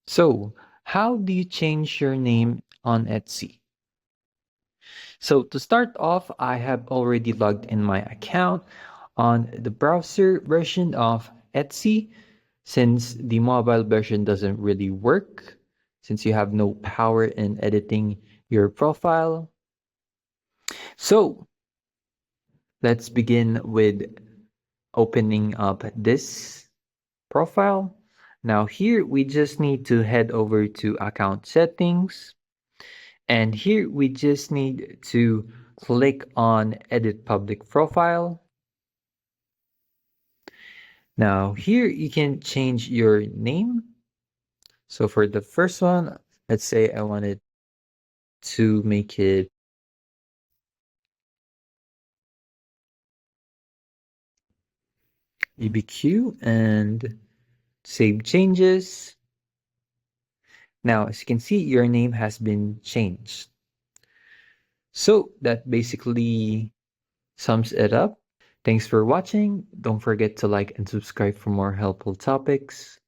So, how do you change your name on Etsy? So, to start off, I have already logged in my account on the browser version of Etsy since the mobile version doesn't really work, since you have no power in editing your profile. So, let's begin with opening up this profile. Now, here we just need to head over to account settings. And here we just need to click on edit public profile. Now here you can change your name. So for the first one, let's say I wanted to make it EBQ and save changes. Now, as you can see, your name has been changed. So that basically sums it up. Thanks for watching. Don't forget to like and subscribe for more helpful topics.